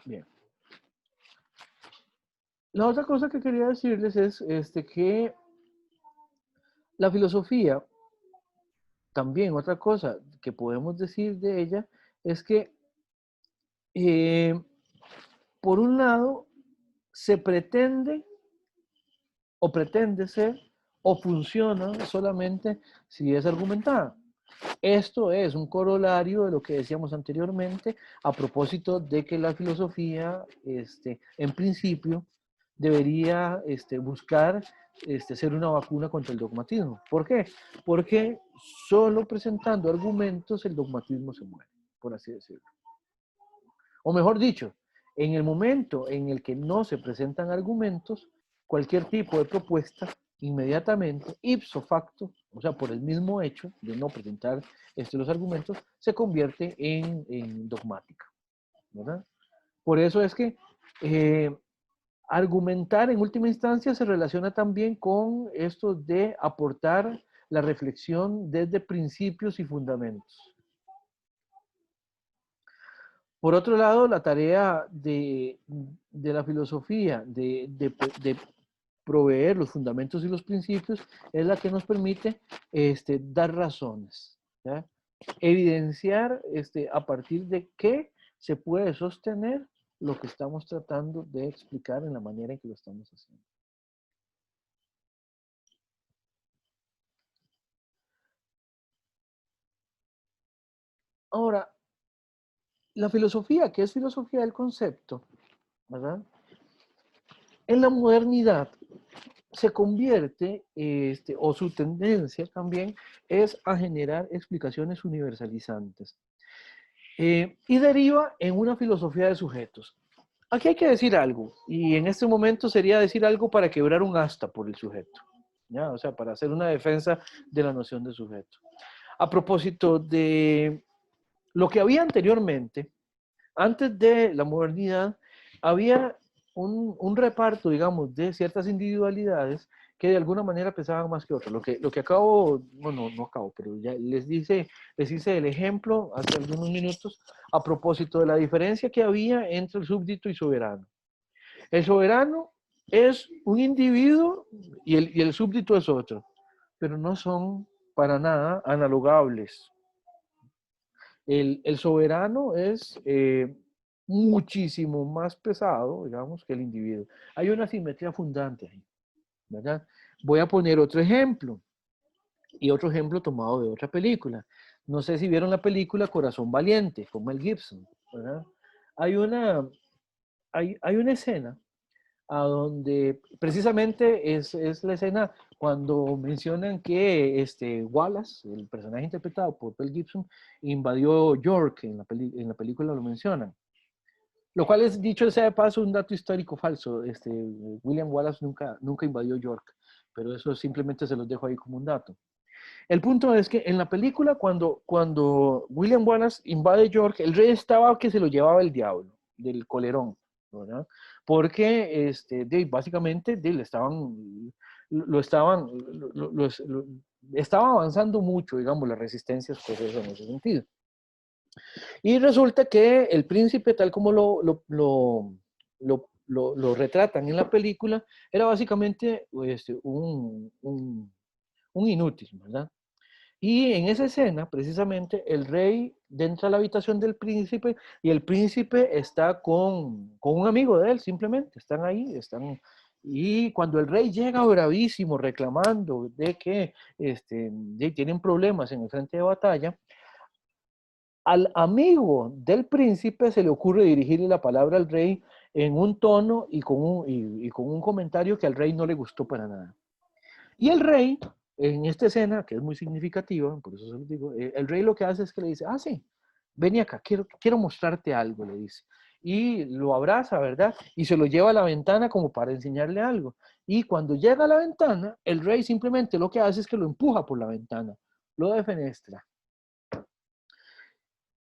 Bien. La otra cosa que quería decirles es que la filosofía, también otra cosa que podemos decir de ella, es que eh, por un lado se pretende ser o funciona solamente si es argumentada. Esto es un corolario de lo que decíamos anteriormente a propósito de que la filosofía, en principio, debería buscar ser una vacuna contra el dogmatismo. ¿Por qué? Porque solo presentando argumentos el dogmatismo se muere, por así decirlo. O mejor dicho, en el momento en el que no se presentan argumentos, cualquier tipo de propuesta inmediatamente, ipso facto, o sea, por el mismo hecho de no presentar los argumentos, se convierte en dogmática, ¿verdad? Por eso es que argumentar en última instancia se relaciona también con esto de aportar la reflexión desde principios y fundamentos. Por otro lado, la tarea de la filosofía, de proveer los fundamentos y los principios, es la que nos permite dar razones, ¿ya? Evidenciar a partir de qué se puede sostener lo que estamos tratando de explicar en la manera en que lo estamos haciendo. Ahora, la filosofía, ¿qué es filosofía del concepto? ¿Verdad? En la modernidad se convierte, o su tendencia también, es a generar explicaciones universalizantes. Y deriva en una filosofía de sujetos. Aquí hay que decir algo, y en este momento sería decir algo para quebrar un asta por el sujeto, ¿ya? O sea, para hacer una defensa de la noción de sujeto. A propósito de lo que había anteriormente, antes de la modernidad, había un reparto, digamos, de ciertas individualidades que de alguna manera pesaban más que otras. Lo que acabo, bueno, no acabo, pero ya les hice el ejemplo hace algunos minutos a propósito de la diferencia que había entre el súbdito y soberano. El soberano es un individuo y el súbdito es otro, pero no son para nada analogables. El soberano es muchísimo más pesado, digamos, que el individuo. Hay una simetría fundante ahí, ¿verdad? Voy a poner otro ejemplo, y otro ejemplo tomado de otra película. No sé si vieron la película Corazón Valiente, con Mel Gibson, ¿verdad? Hay una, hay una escena a donde precisamente es la escena cuando mencionan que Wallace, el personaje interpretado por Mel Gibson, invadió York, en la película lo mencionan. Lo cual es, dicho sea de paso, un dato histórico falso. William Wallace nunca invadió York, pero eso simplemente se los dejo ahí como un dato. El punto es que en la película, cuando William Wallace invade York, el rey estaba que se lo llevaba el diablo, del colerón, ¿verdad? Porque básicamente estaba avanzando mucho, digamos, las resistencias pues, en ese sentido. Y resulta que el príncipe, tal como lo retratan en la película, era básicamente un inútil, ¿verdad? Y en esa escena, precisamente, el rey entra a la habitación del príncipe y el príncipe está con un amigo de él, simplemente. Están ahí, Y cuando el rey llega bravísimo, reclamando de que tienen problemas en el frente de batalla, al amigo del príncipe se le ocurre dirigirle la palabra al rey en un tono y con un comentario que al rey no le gustó para nada. Y el rey, en esta escena, que es muy significativa, por eso se lo digo, el rey lo que hace es que le dice, ah, sí, ven acá, quiero mostrarte algo, le dice. Y lo abraza, ¿verdad? Y se lo lleva a la ventana como para enseñarle algo. Y cuando llega a la ventana, el rey simplemente lo que hace es que lo empuja por la ventana, lo defenestra.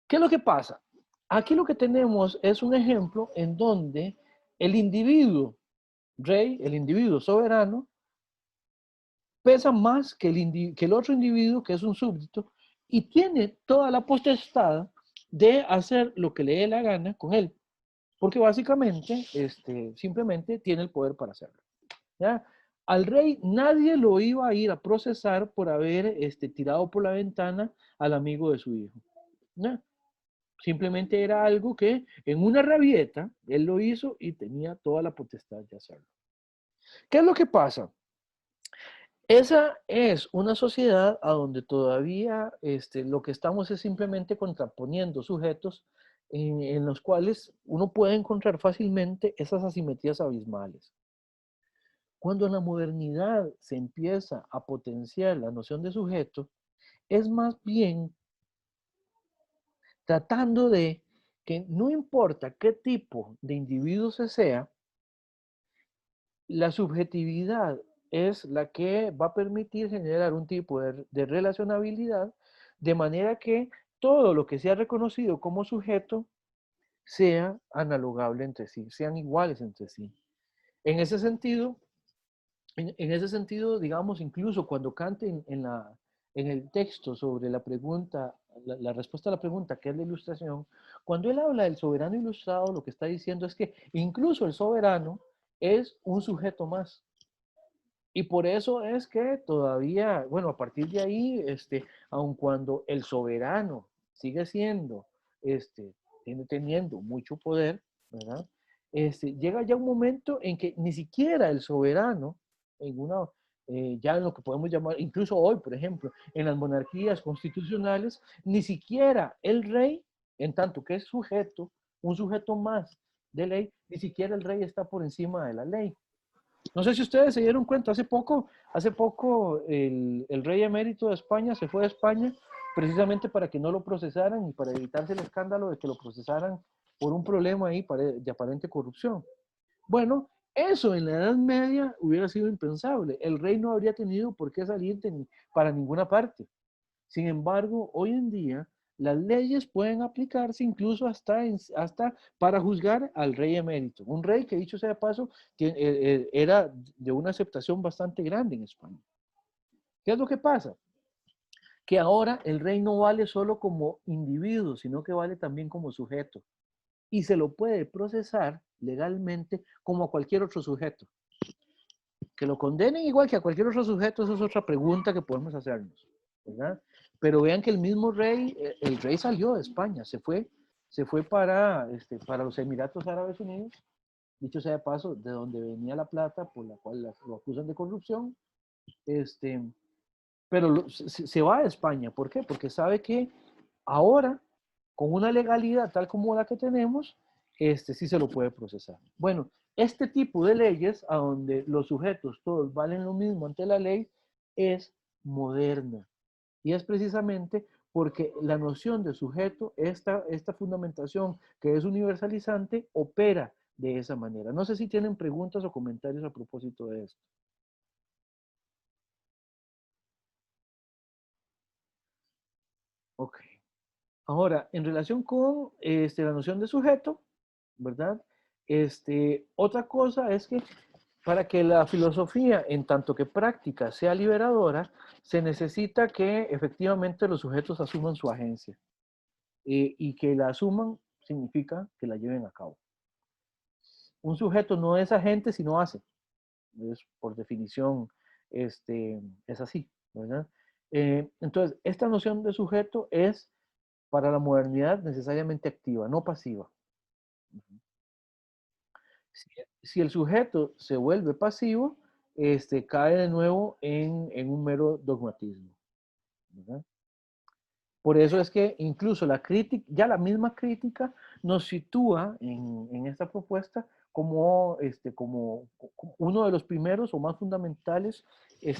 ¿Qué es lo que pasa? Aquí lo que tenemos es un ejemplo en donde el individuo rey, el individuo soberano, pesa más que el otro individuo que es un súbdito y tiene toda la potestad de hacer lo que le dé la gana con él. porque básicamente simplemente tiene el poder para hacerlo. ¿Ya? Al rey nadie lo iba a ir a procesar por haber tirado por la ventana al amigo de su hijo. ¿Ya? Simplemente era algo que en una rabieta él lo hizo y tenía toda la potestad de hacerlo. ¿Qué es lo que pasa? Esa es una sociedad a donde todavía lo que estamos es simplemente contraponiendo sujetos en los cuales uno puede encontrar fácilmente esas asimetrías abismales. Cuando en la modernidad se empieza a potenciar la noción de sujeto, es más bien tratando de que no importa qué tipo de individuo se sea, la subjetividad es la que va a permitir generar un tipo de relacionabilidad de manera que todo lo que sea reconocido como sujeto sea analogable entre sí, sean iguales entre sí. En ese sentido, en ese sentido, digamos, incluso cuando Kant en el texto sobre la pregunta, la respuesta a la pregunta, ¿qué es la ilustración? Cuando él habla del soberano ilustrado, lo que está diciendo es que incluso el soberano es un sujeto más. Y por eso es que todavía, bueno, a partir de ahí, aun cuando el soberano sigue siendo, teniendo mucho poder, ¿verdad? Llega ya un momento en que ni siquiera el soberano, en una, ya en lo que podemos llamar, incluso hoy, por ejemplo, en las monarquías constitucionales, ni siquiera el rey, en tanto que es sujeto, un sujeto más de ley, ni siquiera el rey está por encima de la ley. No sé si ustedes se dieron cuenta, hace poco el rey emérito de España se fue de España precisamente para que no lo procesaran y para evitarse el escándalo de que lo procesaran por un problema ahí de aparente corrupción. Bueno, eso en la Edad Media hubiera sido impensable. El rey no habría tenido por qué salir para ninguna parte. Sin embargo, hoy en día las leyes pueden aplicarse incluso hasta para juzgar al rey emérito. Un rey que, dicho sea de paso, era de una aceptación bastante grande en España. ¿Qué es lo que pasa? Que ahora el rey no vale solo como individuo, sino que vale también como sujeto. Y se lo puede procesar legalmente como a cualquier otro sujeto. Que lo condenen igual que a cualquier otro sujeto, eso es otra pregunta que podemos hacernos, ¿verdad? Pero vean que el mismo rey, el rey salió de España, se fue para los Emiratos Árabes Unidos, dicho sea de paso, de donde venía la plata por la cual lo acusan de corrupción, este, pero se va de España, ¿por qué? Porque sabe que ahora, con una legalidad tal como la que tenemos, sí se lo puede procesar. Bueno, este tipo de leyes, a donde los sujetos todos valen lo mismo ante la ley, es moderna. Y es precisamente porque la noción de sujeto, esta fundamentación que es universalizante, opera de esa manera. No sé si tienen preguntas o comentarios a propósito de esto. Ok. Ahora, en relación con la noción de sujeto, ¿verdad? Otra cosa es que para que la filosofía, en tanto que práctica, sea liberadora, se necesita que efectivamente los sujetos asuman su agencia. Y que la asuman significa que la lleven a cabo. Un sujeto no es agente si no hace. Es, por definición, es así, ¿verdad? Entonces, esta noción de sujeto es para la modernidad necesariamente activa, no pasiva. Si, si el sujeto se vuelve pasivo, cae de nuevo en un mero dogmatismo, ¿verdad? Por eso es que incluso la crítica, ya la misma crítica nos sitúa en esta propuesta como uno de los primeros o más fundamentales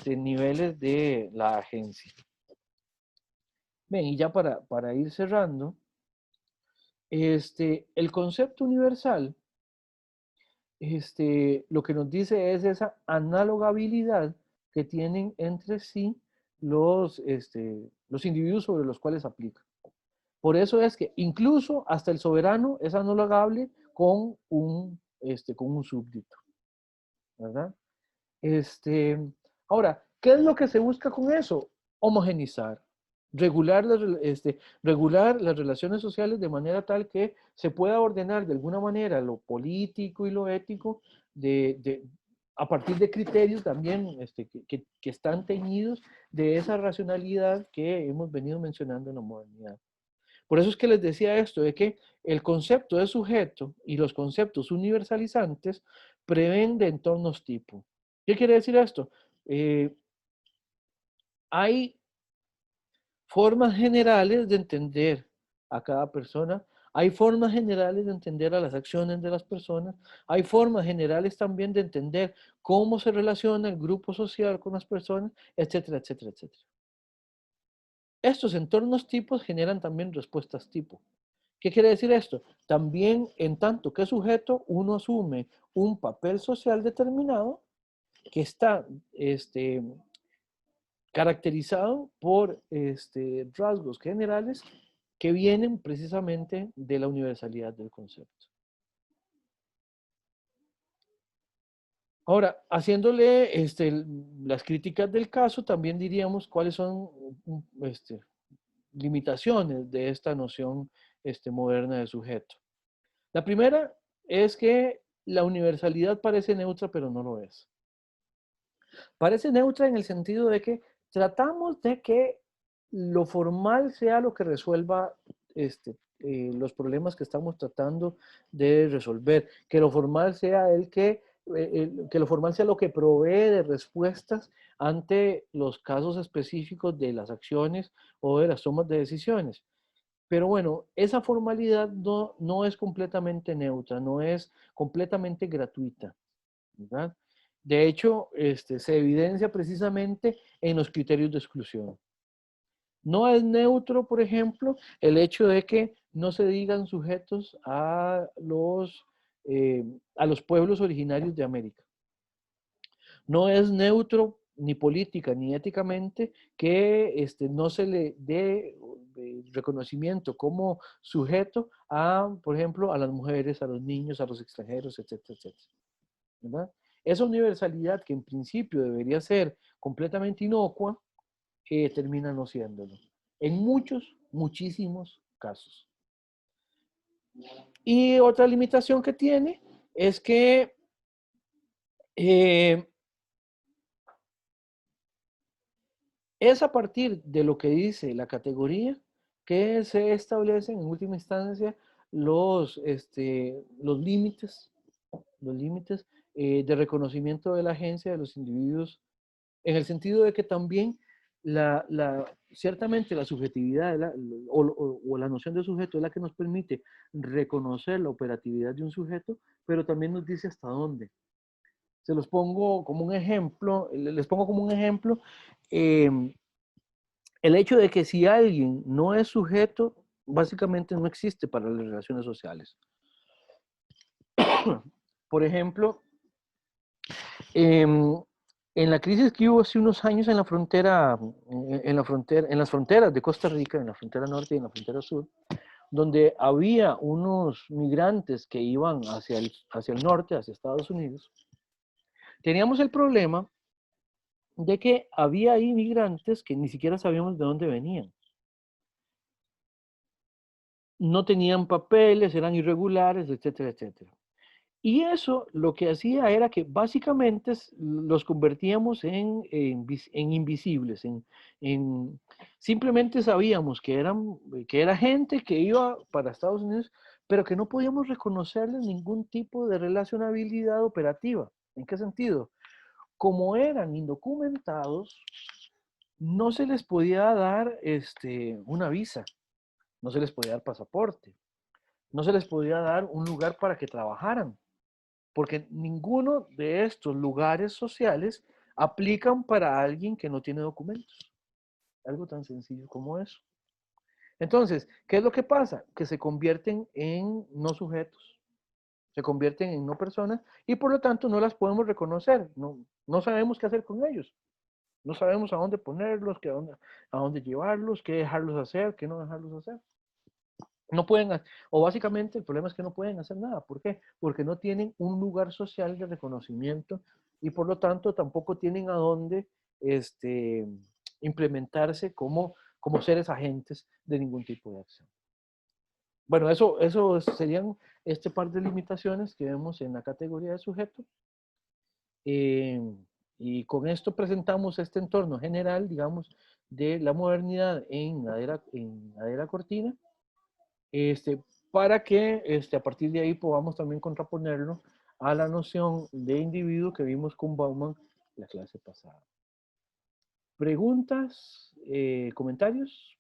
niveles de la agencia. Bien, y ya para ir cerrando, el concepto universal, lo que nos dice es esa analogabilidad que tienen entre sí los individuos sobre los cuales aplica. Por eso es que incluso hasta el soberano es analogable con un súbdito, ¿verdad? Este, ahora, ¿qué es lo que se busca con eso? Homogenizar. regular las relaciones sociales de manera tal que se pueda ordenar de alguna manera lo político y lo ético a partir de criterios también que están teñidos de esa racionalidad que hemos venido mencionando en la modernidad. Por eso es que les decía esto, de que el concepto de sujeto y los conceptos universalizantes prevén de entornos tipo. ¿Qué quiere decir esto? Hay formas generales de entender a cada persona, hay formas generales de entender a las acciones de las personas, hay formas generales también de entender cómo se relaciona el grupo social con las personas, etcétera, etcétera, etcétera. Estos entornos tipos generan también respuestas tipo. ¿Qué quiere decir esto? También en tanto que sujeto, uno asume un papel social determinado que está caracterizado por rasgos generales que vienen precisamente de la universalidad del concepto. Ahora, haciéndole las críticas del caso, también diríamos cuáles son limitaciones de esta noción moderna de sujeto. La primera es que la universalidad parece neutra, pero no lo es. Parece neutra en el sentido de que tratamos de que lo formal sea lo que resuelva los problemas que estamos tratando de resolver, que lo formal sea que lo formal sea lo que provee de respuestas ante los casos específicos de las acciones o de las tomas de decisiones. Pero bueno, esa formalidad no es completamente neutra, no es completamente gratuita, ¿verdad? De hecho, se evidencia precisamente en los criterios de exclusión. No es neutro, por ejemplo, el hecho de que no se digan sujetos a los pueblos originarios de América. No es neutro ni política ni éticamente que no se le dé reconocimiento como sujeto a, por ejemplo, a las mujeres, a los niños, a los extranjeros, etcétera, etcétera. ¿Verdad? Esa universalidad que en principio debería ser completamente inocua, termina no siéndolo. En muchos, muchísimos casos. Y otra limitación que tiene es que es a partir de lo que dice la categoría que se establecen en última instancia los límites de reconocimiento de la agencia de los individuos, en el sentido de que también ciertamente la subjetividad o la noción de sujeto es la que nos permite reconocer la operatividad de un sujeto, pero también nos dice hasta dónde. Se los pongo como un ejemplo, les pongo como un ejemplo el hecho de que si alguien no es sujeto, básicamente no existe para las relaciones sociales. Por ejemplo, en la crisis que hubo hace unos años en la frontera, en las fronteras de Costa Rica, en la frontera norte y en la frontera sur, donde había unos migrantes que iban hacia el norte, hacia Estados Unidos, teníamos el problema de que había ahí migrantes que ni siquiera sabíamos de dónde venían. No tenían papeles, eran irregulares, etcétera, etcétera. Y eso lo que hacía era que básicamente los convertíamos en invisibles, simplemente sabíamos que era gente que iba para Estados Unidos, pero que no podíamos reconocerles ningún tipo de relacionabilidad operativa. ¿En qué sentido? Como eran indocumentados, no se les podía dar una visa, no se les podía dar pasaporte, no se les podía dar un lugar para que trabajaran, porque ninguno de estos lugares sociales aplican para alguien que no tiene documentos. Algo tan sencillo como eso. Entonces, ¿qué es lo que pasa? Que se convierten en no sujetos, se convierten en no personas y por lo tanto no las podemos reconocer, no sabemos qué hacer con ellos, no sabemos a dónde ponerlos, a dónde llevarlos, qué dejarlos hacer, qué no dejarlos hacer. No pueden, o básicamente el problema es que no pueden hacer nada. ¿Por qué? Porque no tienen un lugar social de reconocimiento y por lo tanto tampoco tienen a dónde implementarse como como seres agentes de ningún tipo de acción. Bueno, eso serían este par de limitaciones que vemos en la categoría de sujeto. Eh, y con esto presentamos este entorno general, digamos, de la modernidad en la era cortina, para que a partir de ahí podamos también contraponerlo a la noción de individuo que vimos con Bauman la clase pasada. ¿Preguntas? ¿Comentarios?